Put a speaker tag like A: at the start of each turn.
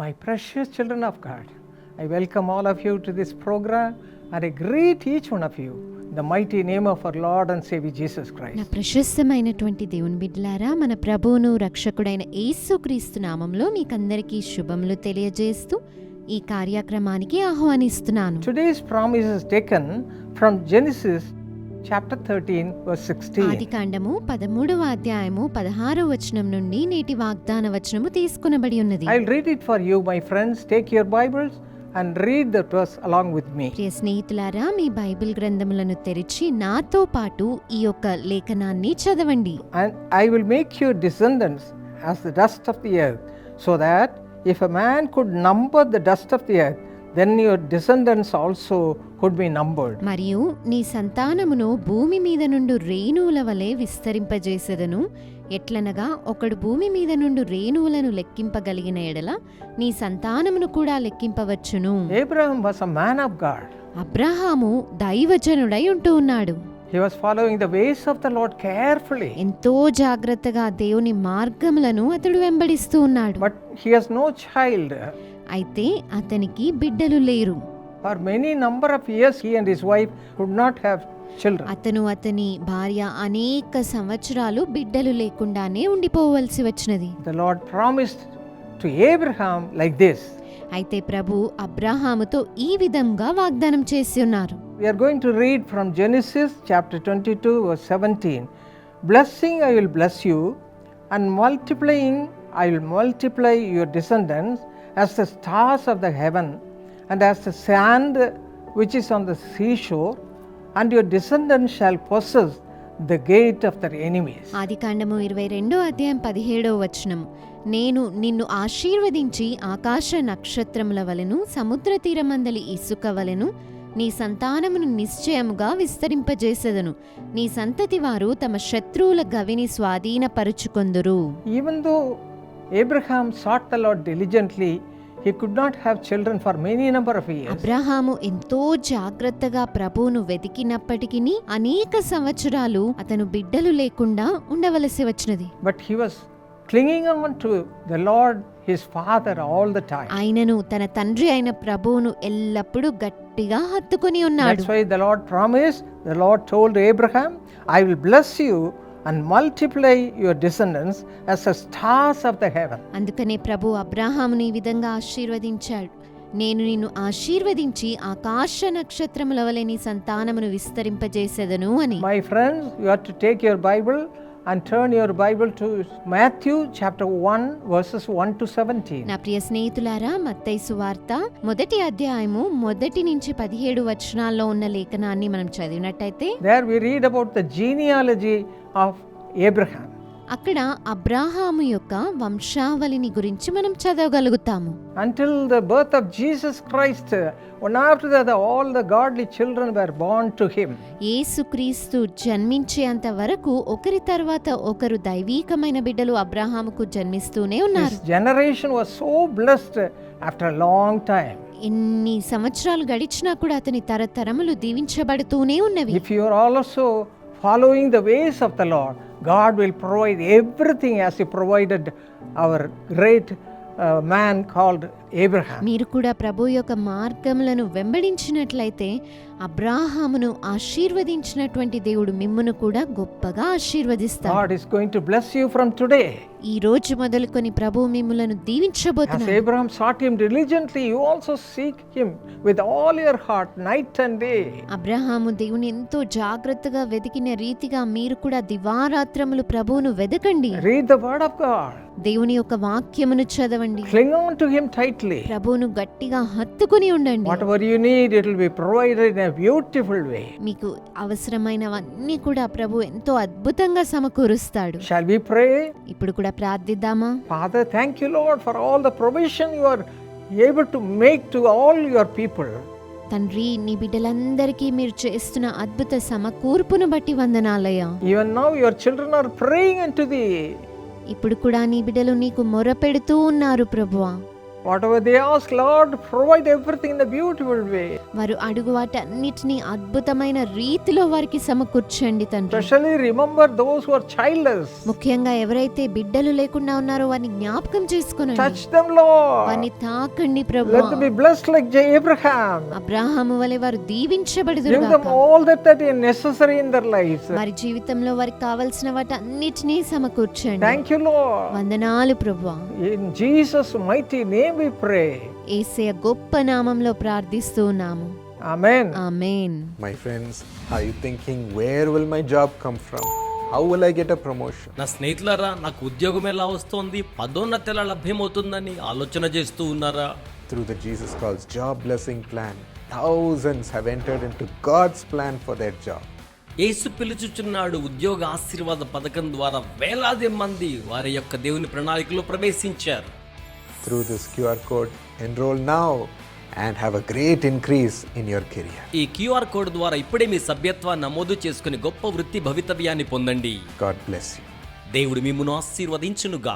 A: My precious children of God, I welcome all of you to this program and I greet each one of you in the mighty name of our Lord and Savior Jesus Christ.
B: నా ప్రశస్తమైనటువంటి దేవుని బిడ్డలారా, మన ప్రభువును రక్షకుడైన యేసుక్రీస్తు నామములో మీకందరికీ శుభములు తెలియజేస్తూ ఈ కార్యక్రమానికి ఆహ్వానిస్తున్నాను.
A: Today's promise is taken from Genesis chapter 13 verse 16.
B: ఆదికాండము 13వ అధ్యాయము 16వ వచనం నుండి నేటి వాగ్దాన వచనము తీసుకొనబడి ఉన్నది.
A: I'll read it for you, my friends. Take your Bibles and read the verse along with me.
B: ప్రియ స్నేహితులారా, మీ బైబిల్ గ్రంథములను తెరిచి నాతో పాటు ఈ యొక్క లేఖనాన్ని చదవండి.
A: And I will make your descendants as the dust of the earth, so that if a man could number the dust of the earth, then your descendants also could be numbered.
B: మరియు నీ సంతానమును భూమి మీద నుండి రేణువుల వలె విస్తరింపజేసెదను. ఎట్లనగా ఒకడు భూమి మీద నుండి రేణువులను లెక్కింపగలిగిన ఎడల నీ సంతానమును కూడా లెక్కింపవచ్చును.
A: Abraham was a man of God.
B: Abraham దైవజనుడై ఉంటూ ఉన్నాడు.
A: He was following the ways of the Lord carefully.
B: ఎంతో జాగ్రత్తగా దేవుని మార్గములను అతడు వెంబడిస్తూ ఉన్నాడు.
A: But he has no child.
B: అయితే అతనికి బిడ్డలు లేరు.
A: For many number of years he and his wife could not have children.
B: అతని భార్య అనేక సంవత్సరాలు బిడ్డలు లేకుండానే ఉండిపోవలసి వచ్చినది.
A: The Lord promised to Abraham like this.
B: అయితే ప్రభు అబ్రహాముతో ఈ విధంగా వాగ్దానం చేసి ఉన్నారు.
A: We are going to read from Genesis chapter 22 verse 17. Blessing I will bless you, and multiplying I will multiply your descendants as the stars of the heaven and as the sand which is on the seashore, and your descendants shall possess the gate of their enemies.
B: ఆదికాండము 22వ అధ్యాయం 17వ వచనం. నేను నిన్ను ఆశీర్వదించి ఆకాశ నక్షత్రముల వలెను సముద్ర తీరమందలి ఇసుక వలెను నీ సంతానమును నిశ్చయముగా విస్తరింపజేసెదను. నీ సంతతి వారు తమ శత్రువుల గవిని స్వాధీనపరుచుకొందురు.
A: Even though Abraham sought the Lord diligently, he could not have children for many number of years.
B: Abraham ఎంతో జాగ్రత్తగా ప్రభువును వెతికినప్పటికీ అనేక సంవత్సరాలు అతను బిడ్డలు లేకుండా ఉండవలసి వచ్చినది.
A: But he was clinging on to the Lord his father all the time.
B: ఆయనను తన తండ్రి అయిన ప్రభువును ఎల్లప్పుడూ గట్టిగా హత్తుకొని ఉన్నాడు.
A: That's why the Lord promised, the Lord told Abraham, I will bless you and multiply your descendants as the stars of the heaven.
B: అందుకనే ప్రభు అబ్రహాముని ఈ విధంగా ఆశీర్వదించాడు. నేను నిన్ను ఆశీర్వదించి ఆకాశ నక్షత్రముల వలె నీ సంతానమును విస్తరింపజేసెదను అని.
A: My friends, you have to take your Bible and turn your Bible to Matthew chapter 1 verses 1 to 17.
B: నా ప్రియ స్నేహితులారా, మత్తయి సువార్త 1వ అధ్యాయము 1 నుంచి 17 వచనాల్లో ఉన్న లేఖనాన్ని మనం చదివినట్టయితే
A: There we read about the genealogy of Abraham.
B: అక్కడ అబ్రహాము యొక్క వంశావళిని గురించి మనం చదవగలుగుతాము.
A: Until the birth of Jesus Christ, one after the other, all the godly children were born to him.
B: యేసుక్రీస్తు జన్మించేంత వరకు ఒకరి తర్వాత ఒకరు దైవీకమైన బిడ్డలు అబ్రహాముకు జన్మిస్తూనే ఉన్నారు.
A: His generation was so blessed after a long time.
B: ఎన్ని సంవత్సరాలు గడిచినా కూడా అతని తరతరములు దీవించబడుతూనే ఉన్నవి.
A: If you are also following the ways of the Lord, God will provide everything as he provided our great man called Abraham.
B: మీరు కూడా ప్రభు యొక్క మార్గములను వెంబడించినట్లయితే అబ్రహామును ఆశీర్వదించినటువంటి దేవుడు మిమ్మును కూడా గొప్పగా ఆశీర్వదిస్తాడు.
A: God is going to bless you from today.
B: ఈ రోజు మొదలుకొని ప్రభు మిమ్ములను
A: As
B: దీవించబోతున్నాడు.
A: Abraham sought him diligently, you also seek him with all your heart, night and day.
B: Abraham దేవుని ఎంతో జాగ్రత్తగా వెతికిన రీతిగా మీరు కూడా దివారాత్రములు ప్రభువును వెదకండి.
A: Read the word of God.
B: దేవుని యొక్క వాక్యమును చదవండి.
A: Cling on to him tightly.
B: ప్రభువును గట్టిగా హత్తుకుని ఉండండి.
A: Whatever you need, it will be provided in a beautiful way.
B: మీకు అవసరమైనవన్నీ కూడా ప్రభు ఎంతో అద్భుతంగా సమకూరుస్తాడు.
A: Shall we pray?
B: ఇప్పుడు కూడా ప్రార్థిద్దామా?
A: Father, thank you, Lord, for all the provision you are able to make to all your people.
B: తండ్రి, నీ బిడ్డలందరికీ మీరు చేస్తున్న అద్భుత సమకూర్పును బట్టి వందనాలయ్యా.
A: Even now your children are praying unto thee.
B: ఇప్పుడు కూడా నీ బిడ్డలు నీకు మొరపెడుతూ ఉన్నారు ప్రభువా.
A: Whatever they ask, Lord, provide everything in a beautiful way.
B: వారు అడుగు వాటన్నిటిని అద్భుతమైన రీతిలో వారికి సమకూర్చండి తండ్రి.
A: Especially remember those who are childless.
B: ముఖ్యంగా ఎవరైతే బిడ్డలు లేకుండా ఉన్నారో వారిని జ్ఞాపకం చేసుకొనండి.
A: Touch them, Lord.
B: వారిని తాకండి ప్రభువా.
A: Let them be blessed like Abraham.
B: అబ్రాహాము వలె వారు దీవించబడుదురు
A: Give them
B: గాక.
A: all that is necessary in their lives.
B: వారి జీవితంలో వారికి కావాల్సిన వాటన్నిటిని సమకూర్చండి.
A: Thank you, Lord.
B: వందనాలు ప్రభువా.
A: In Jesus' mighty name we pray.
B: యేసయ్య గొప్ప నామములో ప్రార్థిస్తూ ఉన్నాము.
A: Amen.
B: Amen.
C: My friends, are you thinking, where will my job come from? How will I get a promotion?
D: నా స్నేహితులారా, నాకు ఉద్యోగం ఎలా వస్తోంది, పదోన్నతి ఎలా లభ్యమవుతుందని ఆలోచన చేస్తూ ఉన్నారా?
C: Through the Jesus Calls Job Blessing Plan, thousands have entered into God's plan for their job.
D: యేసు పిలుచుచున్నాడు ఉద్యోగ ఆశీర్వాద పథకం ద్వారా వేలాది మంది వారి యొక్క దేవుని ప్రణాళికలో ప్రవేశించారు.
C: Through this QR code, enroll now and have a great increase in your career.
D: ఈ QR కోడ్ ద్వారా ఇప్పుడే మీ సభ్యత్వాన్ని నమోదు చేసుకుని గొప్ప వృత్తి భవితవ్యాన్ని పొందండి.
C: God bless you.
D: దేవుడు మిమ్మును ఆశీర్వదించునుగా.